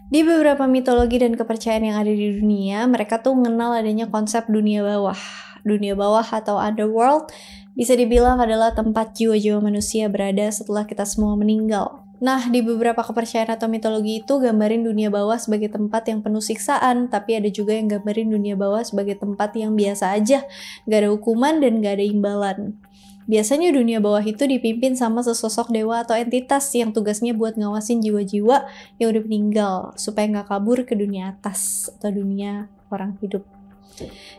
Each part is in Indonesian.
Di beberapa mitologi dan kepercayaan yang ada di dunia, mereka tuh mengenal adanya konsep dunia bawah. Dunia bawah atau underworld bisa dibilang adalah tempat jiwa-jiwa manusia berada setelah kita semua meninggal. Nah, di beberapa kepercayaan atau mitologi itu gambarin dunia bawah sebagai tempat yang penuh siksaan, tapi ada juga yang gambarin dunia bawah sebagai tempat yang biasa aja, gak ada hukuman dan gak ada imbalan. Biasanya dunia bawah itu dipimpin sama sesosok dewa atau entitas yang tugasnya buat ngawasin jiwa-jiwa yang udah meninggal supaya nggak kabur ke dunia atas atau dunia orang hidup.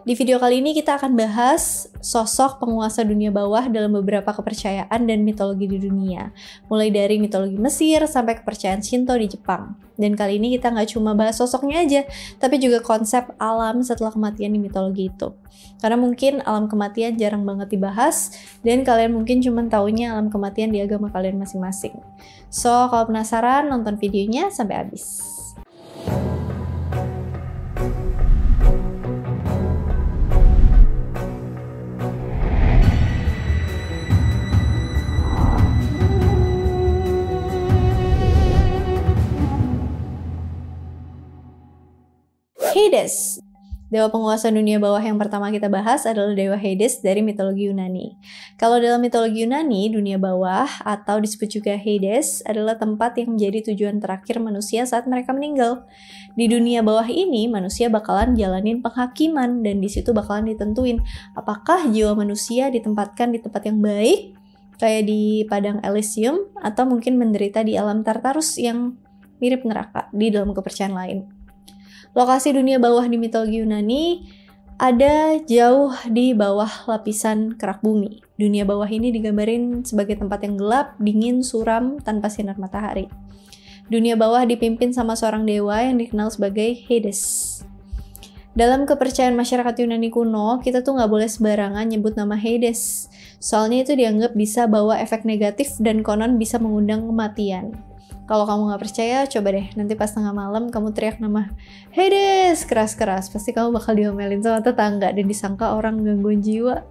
Di video kali ini kita akan bahas sosok penguasa dunia bawah dalam beberapa kepercayaan dan mitologi di dunia. Mulai dari mitologi Mesir sampai kepercayaan Shinto di Jepang. Dan kali ini kita nggak cuma bahas sosoknya aja, tapi juga konsep alam setelah kematian di mitologi itu. Karena mungkin alam kematian jarang banget dibahas, dan kalian mungkin cuma taunya alam kematian di agama kalian masing-masing. So, kalau penasaran, nonton videonya sampai habis. Hades. Dewa penguasa dunia bawah yang pertama kita bahas adalah Dewa Hades dari mitologi Yunani. Kalau dalam mitologi Yunani, dunia bawah atau disebut juga Hades adalah tempat yang menjadi tujuan terakhir manusia saat mereka meninggal. Di dunia bawah ini, manusia bakalan jalanin penghakiman dan di situ bakalan ditentuin apakah jiwa manusia ditempatkan di tempat yang baik, kayak di Padang Elysium, atau mungkin menderita di alam Tartarus yang mirip neraka di dalam kepercayaan lain. Lokasi dunia bawah di mitologi Yunani ada jauh di bawah lapisan kerak bumi. Dunia bawah ini digambarin sebagai tempat yang gelap, dingin, suram, tanpa sinar matahari. Dunia bawah dipimpin sama seorang dewa yang dikenal sebagai Hades. Dalam kepercayaan masyarakat Yunani kuno, kita tuh nggak boleh sembarangan nyebut nama Hades. Soalnya itu dianggap bisa bawa efek negatif dan konon bisa mengundang kematian. Kalau kamu nggak percaya, coba deh nanti pas tengah malam kamu teriak nama Hades keras-keras. Pasti kamu bakal diomelin sama tetangga dan disangka orang gangguan jiwa.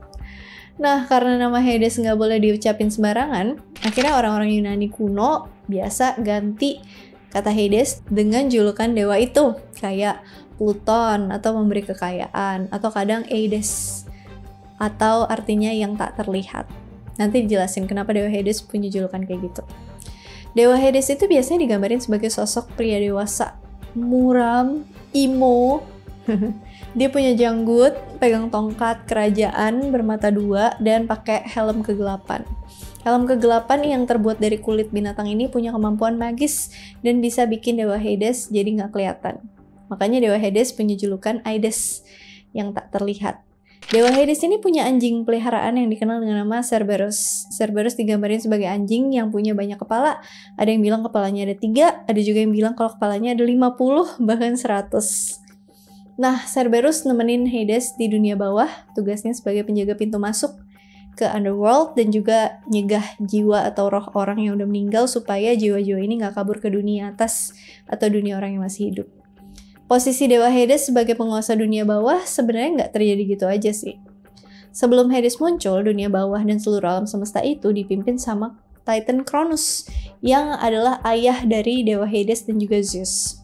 Nah, karena nama Hades nggak boleh diucapin sembarangan, akhirnya orang-orang Yunani kuno biasa ganti kata Hades dengan julukan dewa itu. Kayak Pluton atau memberi kekayaan, atau kadang Aides atau artinya yang tak terlihat. Nanti dijelasin kenapa dewa Hades punya julukan kayak gitu. Dewa Hades itu biasanya digambarin sebagai sosok pria dewasa, muram, emo. Dia punya janggut, pegang tongkat kerajaan bermata dua, dan pakai helm kegelapan. Helm kegelapan yang terbuat dari kulit binatang ini punya kemampuan magis dan bisa bikin Dewa Hades jadi nggak kelihatan. Makanya Dewa Hades punya julukan Aides yang tak terlihat. Dewa Hades ini punya anjing peliharaan yang dikenal dengan nama Cerberus. Cerberus digambarin sebagai anjing yang punya banyak kepala. Ada yang bilang kepalanya ada 3, ada juga yang bilang kalau kepalanya ada 50, bahkan 100. Nah, Cerberus nemenin Hades di dunia bawah, tugasnya sebagai penjaga pintu masuk ke underworld dan juga nyegah jiwa atau roh orang yang udah meninggal supaya jiwa-jiwa ini nggak kabur ke dunia atas atau dunia orang yang masih hidup. Posisi Dewa Hades sebagai penguasa dunia bawah sebenarnya nggak terjadi gitu aja sih. Sebelum Hades muncul, dunia bawah dan seluruh alam semesta itu dipimpin sama Titan Cronus, yang adalah ayah dari Dewa Hades dan juga Zeus.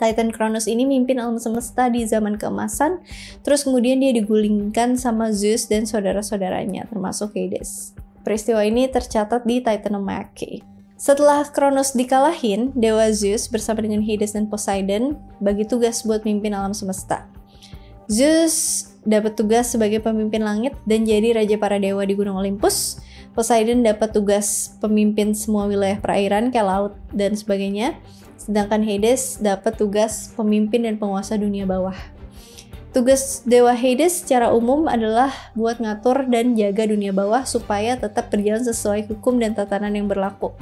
Titan Cronus ini mimpin alam semesta di zaman keemasan, terus kemudian dia digulingkan sama Zeus dan saudara-saudaranya, termasuk Hades. Peristiwa ini tercatat di Titanomachy. Setelah Kronos dikalahin, Dewa Zeus bersama dengan Hades dan Poseidon bagi tugas buat mimpin alam semesta. Zeus dapat tugas sebagai pemimpin langit dan jadi raja para dewa di Gunung Olympus. Poseidon dapat tugas pemimpin semua wilayah perairan kayak laut dan sebagainya. Sedangkan Hades dapat tugas pemimpin dan penguasa dunia bawah. Tugas Dewa Hades secara umum adalah buat ngatur dan jaga dunia bawah supaya tetap berjalan sesuai hukum dan tatanan yang berlaku.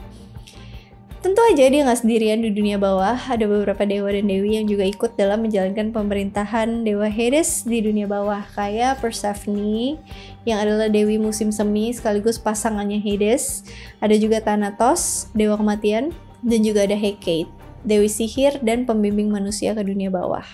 Tentu aja dia nggak sendirian di dunia bawah, ada beberapa dewa dan dewi yang juga ikut dalam menjalankan pemerintahan Dewa Hades di dunia bawah, kayak Persephone yang adalah dewi musim semi sekaligus pasangannya Hades, ada juga Thanatos, dewa kematian, dan juga ada Hecate, dewi sihir dan pembimbing manusia ke dunia bawah.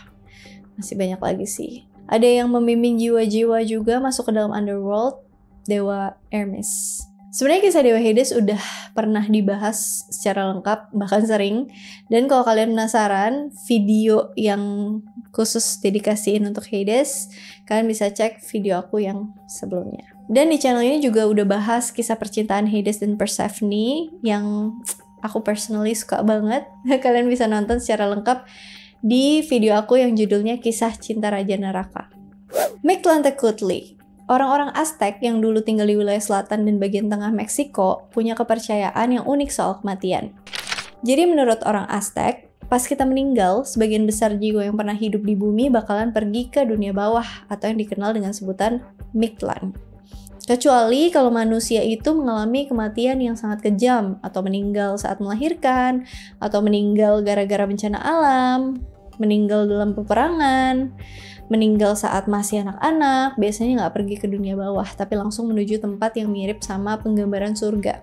Masih banyak lagi sih. Ada yang membimbing jiwa-jiwa juga masuk ke dalam underworld, Dewa Hermes. Sebenarnya kisah Dewa Hades udah pernah dibahas secara lengkap, bahkan sering. Dan kalau kalian penasaran video yang khusus dedikasiin untuk Hades, kalian bisa cek video aku yang sebelumnya. Dan di channel ini juga udah bahas kisah percintaan Hades dan Persephone yang aku personally suka banget. Kalian bisa nonton secara lengkap di video aku yang judulnya Kisah Cinta Raja Neraka. Mictlantecutli. Orang-orang Aztec yang dulu tinggal di wilayah selatan dan bagian tengah Meksiko punya kepercayaan yang unik soal kematian. Jadi menurut orang Aztec, pas kita meninggal, sebagian besar jiwa yang pernah hidup di bumi bakalan pergi ke dunia bawah atau yang dikenal dengan sebutan Mictlan. Kecuali kalau manusia itu mengalami kematian yang sangat kejam atau meninggal saat melahirkan atau meninggal gara-gara bencana alam, meninggal dalam peperangan, meninggal saat masih anak-anak, biasanya nggak pergi ke dunia bawah, tapi langsung menuju tempat yang mirip sama penggambaran surga.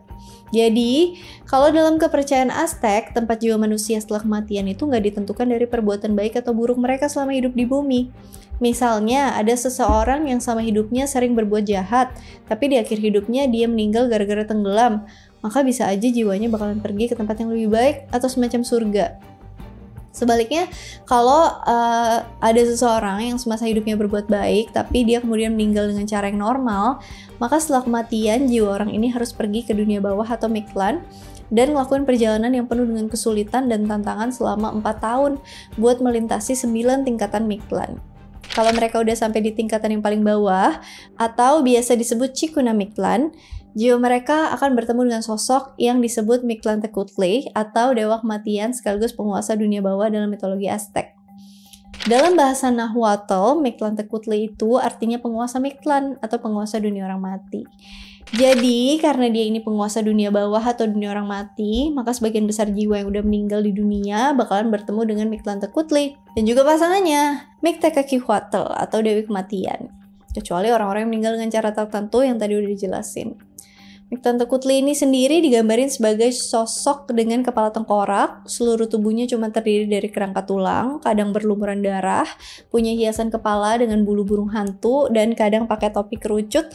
Jadi, kalau dalam kepercayaan Aztec, tempat jiwa manusia setelah kematian itu nggak ditentukan dari perbuatan baik atau buruk mereka selama hidup di bumi. Misalnya, ada seseorang yang sama hidupnya sering berbuat jahat, tapi di akhir hidupnya dia meninggal gara-gara tenggelam, maka bisa aja jiwanya bakalan pergi ke tempat yang lebih baik atau semacam surga. Sebaliknya, kalau ada seseorang yang semasa hidupnya berbuat baik, tapi dia kemudian meninggal dengan cara yang normal, maka setelah kematian, jiwa orang ini harus pergi ke dunia bawah atau Mictlan, dan melakukan perjalanan yang penuh dengan kesulitan dan tantangan selama 4 tahun buat melintasi 9 tingkatan Mictlan. Kalau mereka udah sampai di tingkatan yang paling bawah, atau biasa disebut Cikuna Mictlan, jiwa mereka akan bertemu dengan sosok yang disebut Mictlantecutli atau dewa kematian sekaligus penguasa dunia bawah dalam mitologi Aztec. Dalam bahasa Nahuatl, Mictlantecutli itu artinya penguasa Mictlan atau penguasa dunia orang mati. Jadi, karena dia ini penguasa dunia bawah atau dunia orang mati, maka sebagian besar jiwa yang udah meninggal di dunia bakalan bertemu dengan Mictlantecutli dan juga pasangannya, Mictecacihuatl atau dewi kematian. Kecuali orang-orang yang meninggal dengan cara tertentu yang tadi udah dijelasin. Mictlantecutli ini sendiri digambarin sebagai sosok dengan kepala tengkorak, seluruh tubuhnya cuma terdiri dari kerangka tulang, kadang berlumuran darah, punya hiasan kepala dengan bulu burung hantu, dan kadang pakai topi kerucut,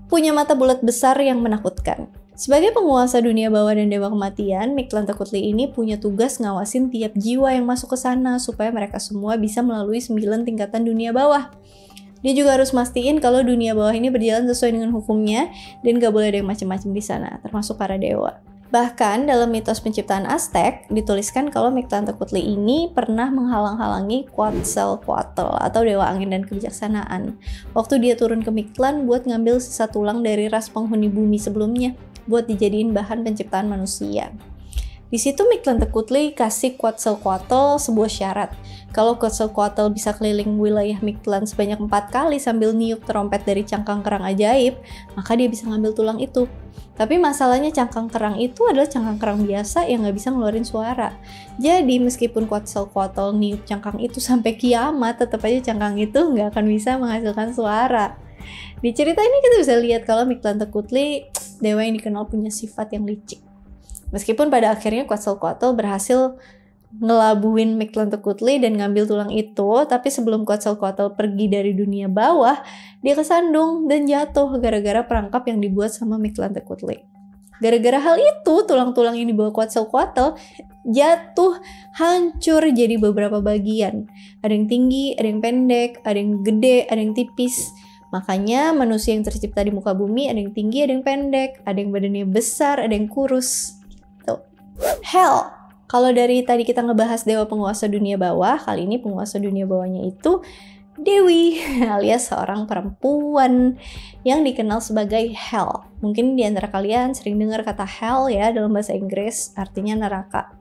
punya mata bulat besar yang menakutkan. Sebagai penguasa dunia bawah dan dewa kematian, Mictlantecutli ini punya tugas ngawasin tiap jiwa yang masuk ke sana supaya mereka semua bisa melalui 9 tingkatan dunia bawah. Dia juga harus mastiin kalau dunia bawah ini berjalan sesuai dengan hukumnya dan gak boleh ada yang macam-macam di sana, termasuk para dewa. Bahkan dalam mitos penciptaan Aztec dituliskan kalau Mictlantecutli ini pernah menghalang-halangi Quetzalcoatl atau dewa angin dan kebijaksanaan waktu dia turun ke Mictlan buat ngambil sisa tulang dari ras penghuni bumi sebelumnya buat dijadiin bahan penciptaan manusia. Di situ Mictlantecutli kasih Quetzalcoatl sebuah syarat. Kalau Quetzalcoatl bisa keliling wilayah Mictlan sebanyak 4 kali sambil niup trompet dari cangkang kerang ajaib, maka dia bisa ngambil tulang itu. Tapi masalahnya cangkang kerang itu adalah cangkang kerang biasa yang nggak bisa ngeluarin suara. Jadi meskipun Quetzalcoatl niup cangkang itu sampai kiamat, tetap aja cangkang itu nggak akan bisa menghasilkan suara. Di cerita ini kita bisa lihat kalau Mictlantecutli dewa yang dikenal punya sifat yang licik. Meskipun pada akhirnya Quetzalcoatl berhasil ngelabuin Mictlantecutli dan ngambil tulang itu, tapi sebelum Quetzalcoatl pergi dari dunia bawah, dia kesandung dan jatuh gara-gara perangkap yang dibuat sama Mictlantecutli. Gara-gara hal itu, tulang-tulang yang dibawa Quetzalcoatl jatuh, hancur jadi beberapa bagian. Ada yang tinggi, ada yang pendek, ada yang gede, ada yang tipis. Makanya manusia yang tercipta di muka bumi ada yang tinggi, ada yang pendek, ada yang badannya besar, ada yang kurus. Tuh. Hell. Kalau dari tadi kita ngebahas dewa penguasa dunia bawah, kali ini penguasa dunia bawahnya itu Dewi, alias seorang perempuan yang dikenal sebagai Hel. Mungkin di antara kalian sering dengar kata Hell ya dalam bahasa Inggris, artinya neraka.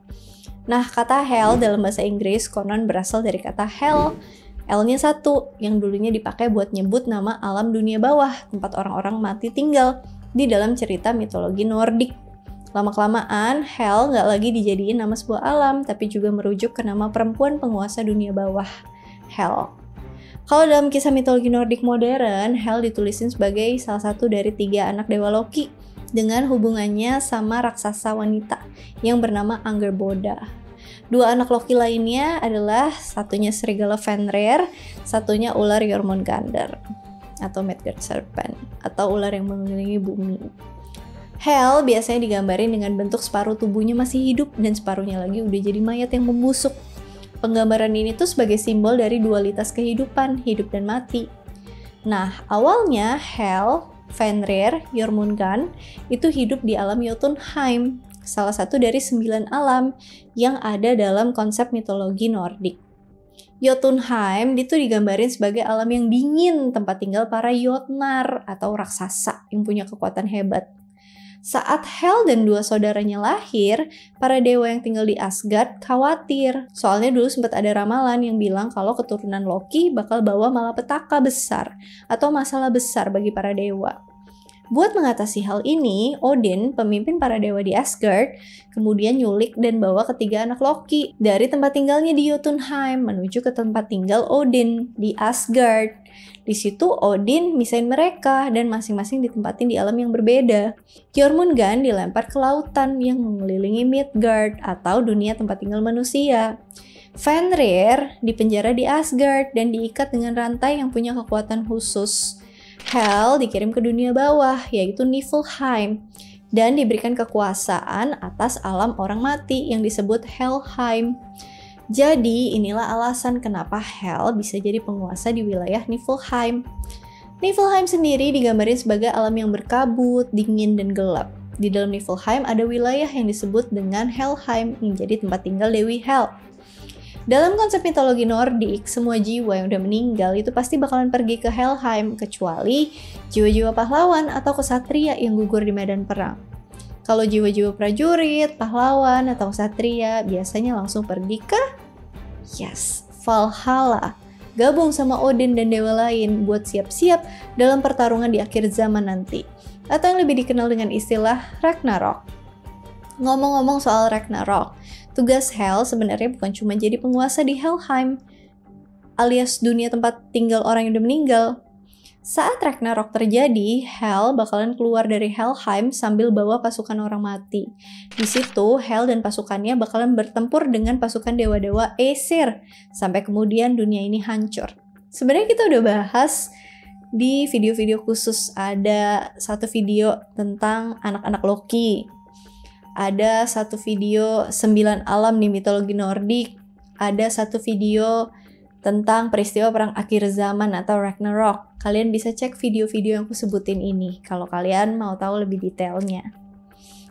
Nah, kata Hell dalam bahasa Inggris konon berasal dari kata Hell. L-nya 1, yang dulunya dipakai buat nyebut nama alam dunia bawah, tempat orang-orang mati tinggal di dalam cerita mitologi Nordik. Lama-kelamaan, Hel nggak lagi dijadiin nama sebuah alam, tapi juga merujuk ke nama perempuan penguasa dunia bawah, Hel. Kalau dalam kisah mitologi Nordik modern, Hel ditulisin sebagai salah satu dari 3 anak dewa Loki, dengan hubungannya sama raksasa wanita yang bernama Angerboda. 2 anak Loki lainnya adalah satunya serigala Fenrir, satunya ular Jormungandr, atau Midgard Serpent, atau ular yang mengelilingi bumi. Hel biasanya digambarin dengan bentuk separuh tubuhnya masih hidup dan separuhnya lagi udah jadi mayat yang membusuk. Penggambaran ini tuh sebagai simbol dari dualitas kehidupan, hidup dan mati. Nah, awalnya Hel, Fenrir, Jormungand itu hidup di alam Jotunheim, salah satu dari 9 alam yang ada dalam konsep mitologi Nordik. Jotunheim itu digambarin sebagai alam yang dingin, tempat tinggal para Jotnar atau raksasa yang punya kekuatan hebat. Saat Hel dan 2 saudaranya lahir, para dewa yang tinggal di Asgard khawatir. Soalnya dulu sempat ada ramalan yang bilang kalau keturunan Loki bakal bawa malapetaka besar atau masalah besar bagi para dewa. Buat mengatasi hal ini, Odin, pemimpin para dewa di Asgard, kemudian nyulik dan bawa ketiga anak Loki dari tempat tinggalnya di Jotunheim menuju ke tempat tinggal Odin di Asgard. Di situ Odin misahin mereka dan masing-masing ditempatin di alam yang berbeda. Jormungand dilempar ke lautan yang mengelilingi Midgard atau dunia tempat tinggal manusia. Fenrir dipenjara di Asgard dan diikat dengan rantai yang punya kekuatan khusus. Hel dikirim ke dunia bawah, yaitu Niflheim, dan diberikan kekuasaan atas alam orang mati yang disebut Helheim. Jadi inilah alasan kenapa Hel bisa jadi penguasa di wilayah Niflheim. Niflheim sendiri digambarin sebagai alam yang berkabut, dingin, dan gelap. Di dalam Niflheim ada wilayah yang disebut dengan Helheim yang jadi tempat tinggal Dewi Hel. Dalam konsep mitologi Nordik, semua jiwa yang udah meninggal itu pasti bakalan pergi ke Helheim, kecuali jiwa-jiwa pahlawan atau kesatria yang gugur di medan perang. Kalau jiwa-jiwa prajurit, pahlawan, atau ksatria biasanya langsung pergi ke Valhalla, gabung sama Odin dan dewa lain buat siap-siap dalam pertarungan di akhir zaman nanti, atau yang lebih dikenal dengan istilah Ragnarok. Ngomong-ngomong soal Ragnarok, tugas Hel sebenarnya bukan cuma jadi penguasa di Helheim, alias dunia tempat tinggal orang yang udah meninggal. Saat Ragnarok terjadi, Hel bakalan keluar dari Helheim sambil bawa pasukan orang mati. Di situ, Hel dan pasukannya bakalan bertempur dengan pasukan dewa-dewa Aesir, sampai kemudian dunia ini hancur. Sebenarnya kita udah bahas di video-video khusus. Ada satu video tentang anak-anak Loki. Ada satu video 9 alam di mitologi Nordik. Ada satu video tentang peristiwa perang akhir zaman atau Ragnarok. Kalian bisa cek video-video yang aku sebutin ini kalau kalian mau tahu lebih detailnya.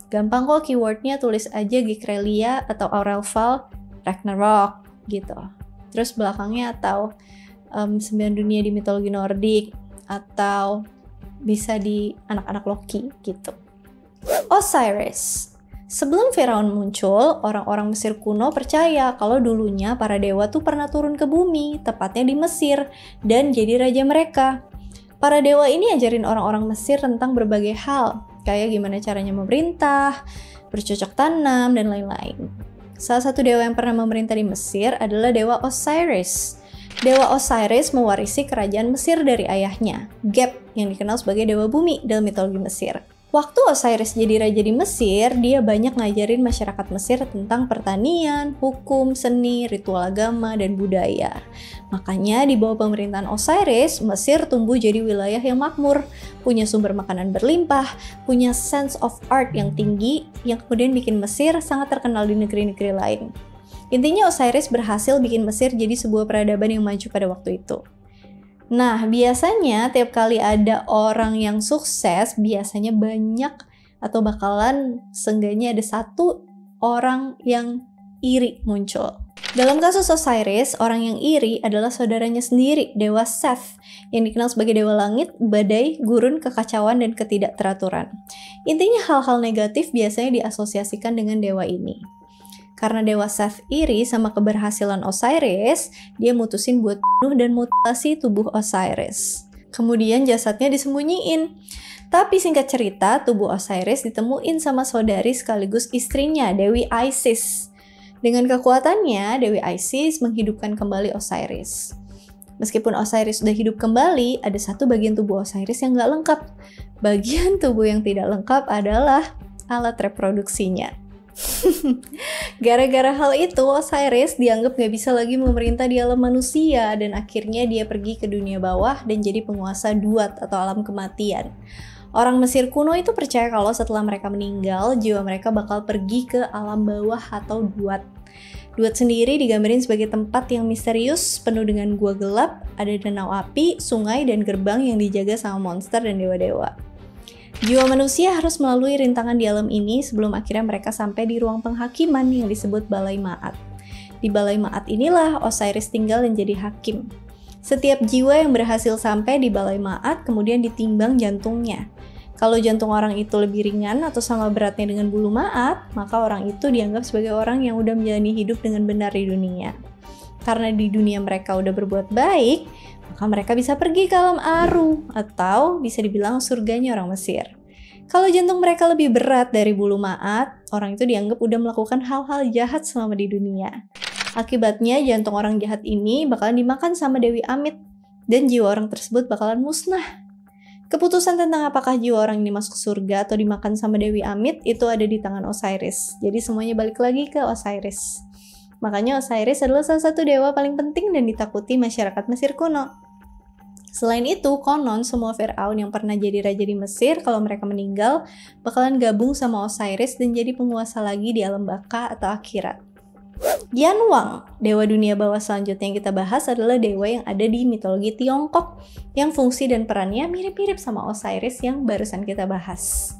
Gampang kok keywordnya, tulis aja Gekrelia atau Aurelval Ragnarok gitu. Terus belakangnya atau 9 dunia di mitologi Nordik, atau bisa di anak-anak Loki gitu. Osiris. Sebelum Firaun muncul, orang-orang Mesir kuno percaya kalau dulunya para dewa tuh pernah turun ke bumi, tepatnya di Mesir, dan jadi raja mereka. Para dewa ini ajarin orang-orang Mesir tentang berbagai hal, kayak gimana caranya memerintah, bercocok tanam, dan lain-lain. Salah satu dewa yang pernah memerintah di Mesir adalah dewa Osiris. Dewa Osiris mewarisi kerajaan Mesir dari ayahnya, Geb, yang dikenal sebagai dewa bumi dalam mitologi Mesir. Waktu Osiris jadi raja di Mesir, dia banyak ngajarin masyarakat Mesir tentang pertanian, hukum, seni, ritual agama, dan budaya. Makanya di bawah pemerintahan Osiris, Mesir tumbuh jadi wilayah yang makmur, punya sumber makanan berlimpah, punya sense of art yang tinggi, yang kemudian bikin Mesir sangat terkenal di negeri-negeri lain. Intinya Osiris berhasil bikin Mesir jadi sebuah peradaban yang maju pada waktu itu. Nah, biasanya tiap kali ada orang yang sukses, biasanya banyak atau bakalan seenggaknya ada satu orang yang iri muncul. Dalam kasus Osiris, orang yang iri adalah saudaranya sendiri, Dewa Seth, yang dikenal sebagai Dewa Langit, Badai, Gurun, Kekacauan, dan Ketidakteraturan. Intinya hal-hal negatif biasanya diasosiasikan dengan dewa ini. Karena Dewa Seth iri sama keberhasilan Osiris, dia mutusin buat bunuh dan mutilasi tubuh Osiris. Kemudian jasadnya disembunyiin. Tapi singkat cerita, tubuh Osiris ditemuin sama saudari sekaligus istrinya, Dewi Isis. Dengan kekuatannya, Dewi Isis menghidupkan kembali Osiris. Meskipun Osiris sudah hidup kembali, ada satu bagian tubuh Osiris yang gak lengkap. Bagian tubuh yang tidak lengkap adalah alat reproduksinya. Gara-gara hal itu, Osiris dianggap gak bisa lagi memerintah di alam manusia, dan akhirnya dia pergi ke dunia bawah dan jadi penguasa Duat atau alam kematian. Orang Mesir kuno itu percaya kalau setelah mereka meninggal, jiwa mereka bakal pergi ke alam bawah atau Duat. Duat sendiri digambarin sebagai tempat yang misterius, penuh dengan gua gelap, ada danau api, sungai, dan gerbang yang dijaga sama monster dan dewa-dewa. Jiwa manusia harus melalui rintangan di alam ini sebelum akhirnya mereka sampai di ruang penghakiman yang disebut Balai Ma'at. Di Balai Ma'at inilah Osiris tinggal dan jadi hakim. Setiap jiwa yang berhasil sampai di Balai Ma'at kemudian ditimbang jantungnya. Kalau jantung orang itu lebih ringan atau sama beratnya dengan bulu Ma'at, maka orang itu dianggap sebagai orang yang udah menjalani hidup dengan benar di dunia. Karena di dunia mereka udah berbuat baik, maka mereka bisa pergi ke alam Aru, atau bisa dibilang surganya orang Mesir. Kalau jantung mereka lebih berat dari bulu Ma'at, orang itu dianggap udah melakukan hal-hal jahat selama di dunia. Akibatnya jantung orang jahat ini bakalan dimakan sama Dewi Amit, dan jiwa orang tersebut bakalan musnah. Keputusan tentang apakah jiwa orang ini masuk surga atau dimakan sama Dewi Amit itu ada di tangan Osiris. Jadi semuanya balik lagi ke Osiris. Makanya Osiris adalah salah satu dewa paling penting dan ditakuti masyarakat Mesir kuno. Selain itu, konon semua Firaun yang pernah jadi raja di Mesir kalau mereka meninggal bakalan gabung sama Osiris dan jadi penguasa lagi di alam baka atau akhirat. Yanwang, dewa dunia bawah selanjutnya yang kita bahas adalah dewa yang ada di mitologi Tiongkok yang fungsi dan perannya mirip-mirip sama Osiris yang barusan kita bahas.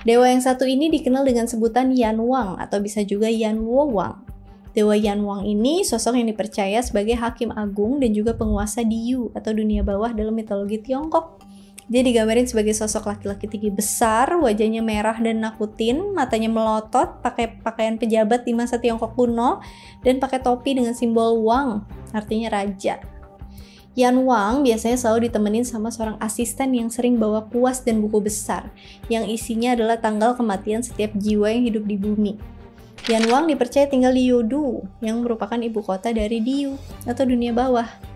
Dewa yang satu ini dikenal dengan sebutan Yanwang atau bisa juga Yanwowang. Dewa Yanwang ini sosok yang dipercaya sebagai hakim agung dan juga penguasa Diyu atau dunia bawah dalam mitologi Tiongkok. Dia digambarin sebagai sosok laki-laki tinggi besar, wajahnya merah dan nakutin, matanya melotot, pakai pakaian pejabat di masa Tiongkok kuno, dan pakai topi dengan simbol Wang, artinya raja. Yan Wang biasanya selalu ditemenin sama seorang asisten yang sering bawa kuas dan buku besar, yang isinya adalah tanggal kematian setiap jiwa yang hidup di bumi. Yan Wang dipercaya tinggal di Youdu, yang merupakan ibu kota dari Diyu, atau dunia bawah.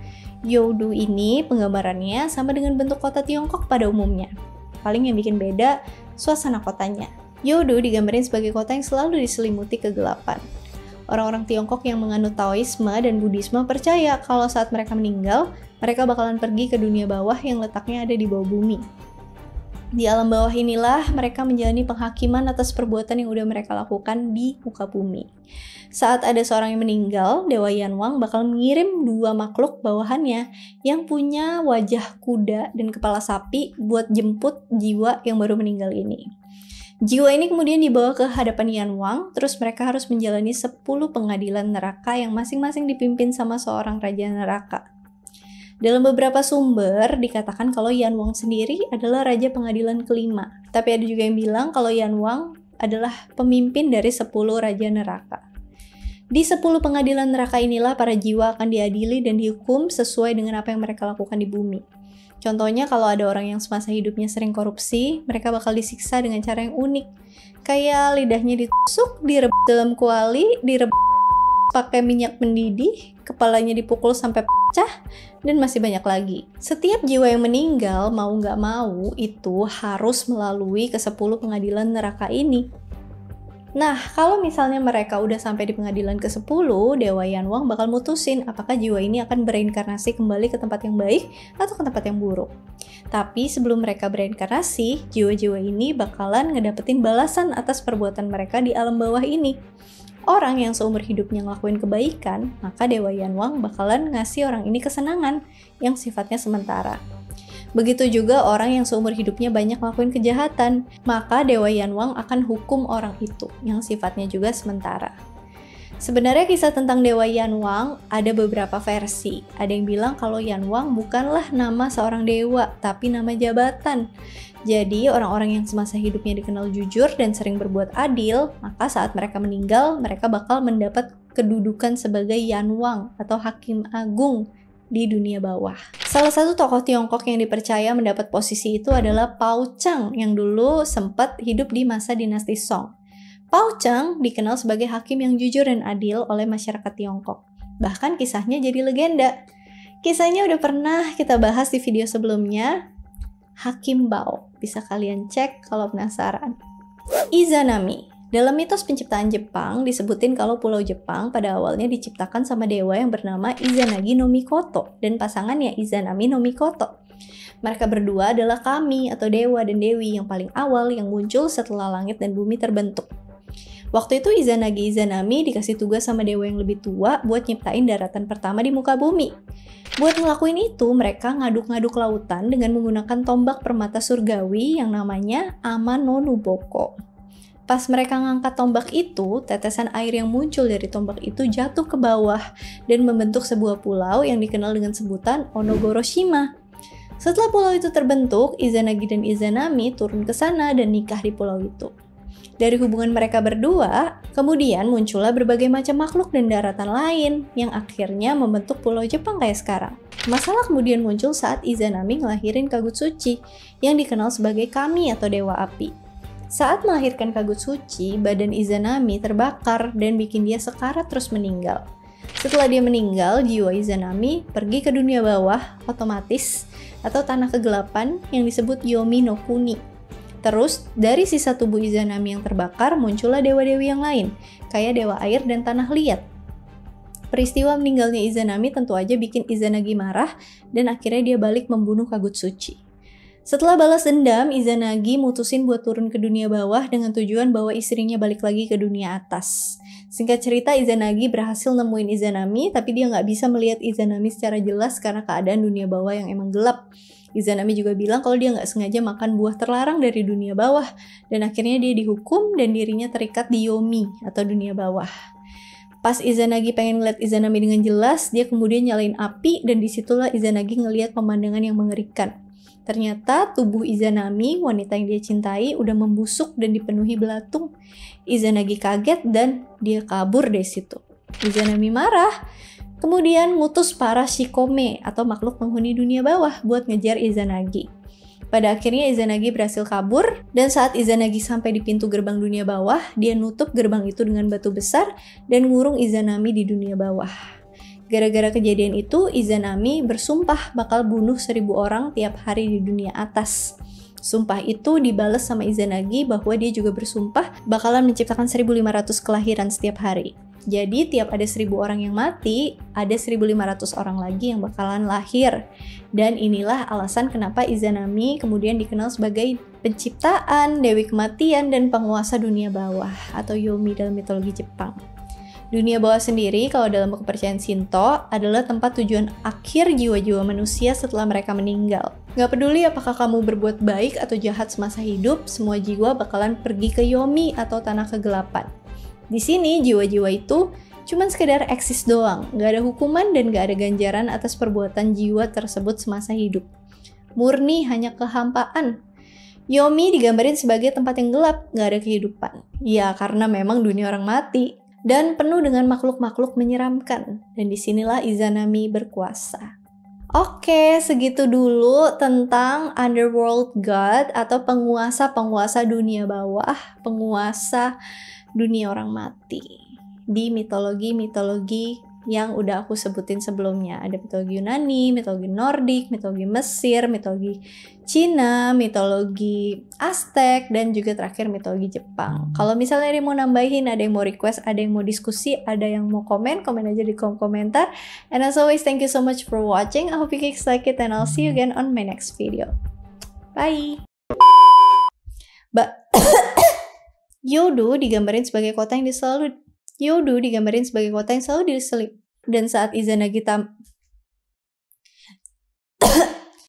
Youdu ini penggambarannya sama dengan bentuk kota Tiongkok pada umumnya. Paling yang bikin beda, suasana kotanya. Youdu digambarin sebagai kota yang selalu diselimuti kegelapan. Orang-orang Tiongkok yang menganut Taoisme dan Buddhisme percaya kalau saat mereka meninggal, mereka bakalan pergi ke dunia bawah yang letaknya ada di bawah bumi. Di alam bawah inilah mereka menjalani penghakiman atas perbuatan yang udah mereka lakukan di muka bumi. Saat ada seorang yang meninggal, Dewa Yanwang bakal mengirim dua makhluk bawahannya yang punya wajah kuda dan kepala sapi buat jemput jiwa yang baru meninggal ini. Jiwa ini kemudian dibawa ke hadapan Yanwang, terus mereka harus menjalani 10 pengadilan neraka yang masing-masing dipimpin sama seorang raja neraka. Dalam beberapa sumber dikatakan kalau Yanwang sendiri adalah raja pengadilan kelima, tapi ada juga yang bilang kalau Yanwang adalah pemimpin dari 10 raja neraka. Di 10 pengadilan neraka inilah para jiwa akan diadili dan dihukum sesuai dengan apa yang mereka lakukan di bumi. Contohnya kalau ada orang yang semasa hidupnya sering korupsi, mereka bakal disiksa dengan cara yang unik. Kayak lidahnya ditusuk, direbus dalam kuali, direbus pakai minyak mendidih, kepalanya dipukul sampai pecah, dan masih banyak lagi. Setiap jiwa yang meninggal, mau nggak mau, itu harus melalui ke-10 pengadilan neraka ini. Nah, kalau misalnya mereka udah sampai di pengadilan ke-10, Dewa Yanwang bakal mutusin apakah jiwa ini akan bereinkarnasi kembali ke tempat yang baik atau ke tempat yang buruk. Tapi sebelum mereka bereinkarnasi, jiwa-jiwa ini bakalan ngedapetin balasan atas perbuatan mereka di alam bawah ini. Orang yang seumur hidupnya ngelakuin kebaikan, maka Dewa Yanwang bakalan ngasih orang ini kesenangan yang sifatnya sementara. Begitu juga orang yang seumur hidupnya banyak ngelakuin kejahatan, maka Dewa Yanwang akan hukum orang itu yang sifatnya juga sementara. Sebenarnya kisah tentang Dewa Yanwang ada beberapa versi. Ada yang bilang kalau Yanwang bukanlah nama seorang dewa, tapi nama jabatan. Jadi orang-orang yang semasa hidupnya dikenal jujur dan sering berbuat adil, maka saat mereka meninggal, mereka bakal mendapat kedudukan sebagai Yanwang atau Hakim Agung di dunia bawah. Salah satu tokoh Tiongkok yang dipercaya mendapat posisi itu adalah Pao Cheng yang dulu sempat hidup di masa dinasti Song. Pao Cheng dikenal sebagai hakim yang jujur dan adil oleh masyarakat Tiongkok. Bahkan kisahnya jadi legenda. Kisahnya udah pernah kita bahas di video sebelumnya, Hakim Bao. Bisa kalian cek kalau penasaran. Izanami. Dalam mitos penciptaan Jepang, disebutin kalau pulau Jepang pada awalnya diciptakan sama dewa yang bernama Izanagi no Mikoto dan pasangannya Izanami no Mikoto. Mereka berdua adalah kami atau dewa dan dewi yang paling awal yang muncul setelah langit dan bumi terbentuk. Waktu itu Izanagi Izanami dikasih tugas sama dewa yang lebih tua buat nyiptain daratan pertama di muka bumi. Buat ngelakuin itu, mereka ngaduk-ngaduk lautan dengan menggunakan tombak permata surgawi yang namanya Ama no Nuboko. Pas mereka ngangkat tombak itu, tetesan air yang muncul dari tombak itu jatuh ke bawah dan membentuk sebuah pulau yang dikenal dengan sebutan Onogoroshima. Setelah pulau itu terbentuk, Izanagi dan Izanami turun ke sana dan nikah di pulau itu. Dari hubungan mereka berdua, kemudian muncullah berbagai macam makhluk dan daratan lain yang akhirnya membentuk pulau Jepang kayak sekarang. Masalah kemudian muncul saat Izanami ngelahirin Kagutsuchi yang dikenal sebagai kami atau dewa api. Saat melahirkan Kagutsuchi, badan Izanami terbakar dan bikin dia sekarat terus meninggal. Setelah dia meninggal, jiwa Izanami pergi ke dunia bawah otomatis atau tanah kegelapan yang disebut Yomi no Kuni. Terus, dari sisa tubuh Izanami yang terbakar, muncullah dewa-dewi yang lain, kayak dewa air dan tanah liat. Peristiwa meninggalnya Izanami tentu aja bikin Izanagi marah, dan akhirnya dia balik membunuh Kagutsuchi. Setelah balas dendam, Izanagi mutusin buat turun ke dunia bawah dengan tujuan bawa istrinya balik lagi ke dunia atas. Singkat cerita, Izanagi berhasil nemuin Izanami, tapi dia nggak bisa melihat Izanami secara jelas karena keadaan dunia bawah yang emang gelap. Izanami juga bilang kalau dia nggak sengaja makan buah terlarang dari dunia bawah, dan akhirnya dia dihukum dan dirinya terikat di Yomi atau dunia bawah. Pas Izanagi pengen ngeliat Izanami dengan jelas, dia kemudian nyalain api dan disitulah Izanagi ngeliat pemandangan yang mengerikan. Ternyata tubuh Izanami, wanita yang dia cintai, udah membusuk dan dipenuhi belatung. Izanagi kaget dan dia kabur dari situ. Izanami marah, kemudian ngutus para Shikome atau makhluk penghuni dunia bawah buat ngejar Izanagi. Pada akhirnya Izanagi berhasil kabur, dan saat Izanagi sampai di pintu gerbang dunia bawah, dia nutup gerbang itu dengan batu besar dan ngurung Izanami di dunia bawah. Gara-gara kejadian itu, Izanami bersumpah bakal bunuh 1000 orang tiap hari di dunia atas. Sumpah itu dibales sama Izanagi bahwa dia juga bersumpah bakalan menciptakan 1500 kelahiran setiap hari. Jadi tiap ada 1000 orang yang mati, ada 1500 orang lagi yang bakalan lahir. Dan inilah alasan kenapa Izanami kemudian dikenal sebagai penciptaan, dewi kematian, dan penguasa dunia bawah atau Yomi dalam mitologi Jepang. Dunia bawah sendiri kalau dalam kepercayaan Shinto adalah tempat tujuan akhir jiwa-jiwa manusia setelah mereka meninggal. Gak peduli apakah kamu berbuat baik atau jahat semasa hidup, semua jiwa bakalan pergi ke Yomi atau tanah kegelapan. Di sini jiwa-jiwa itu cuman sekedar eksis doang, gak ada hukuman dan gak ada ganjaran atas perbuatan jiwa tersebut semasa hidup. Murni hanya kehampaan. Yomi digambarin sebagai tempat yang gelap, gak ada kehidupan. Ya karena memang dunia orang mati dan penuh dengan makhluk-makhluk menyeramkan. Dan disinilah Izanami berkuasa. Oke, segitu dulu tentang Underworld God atau penguasa-penguasa dunia bawah, penguasa dunia orang mati di mitologi-mitologi yang udah aku sebutin sebelumnya. Ada mitologi Yunani, mitologi Nordik, mitologi Mesir, mitologi Cina, mitologi Aztec, dan juga terakhir mitologi Jepang. Kalau misalnya ada yang mau nambahin, ada yang mau request, ada yang mau diskusi, ada yang mau komen aja di kolom komentar. And as always, thank you so much for watching. I hope you guys like it and I'll see you again on my next video. Bye! Yodo digambarin sebagai kota yang selalu diselip. Dan saat Izanagi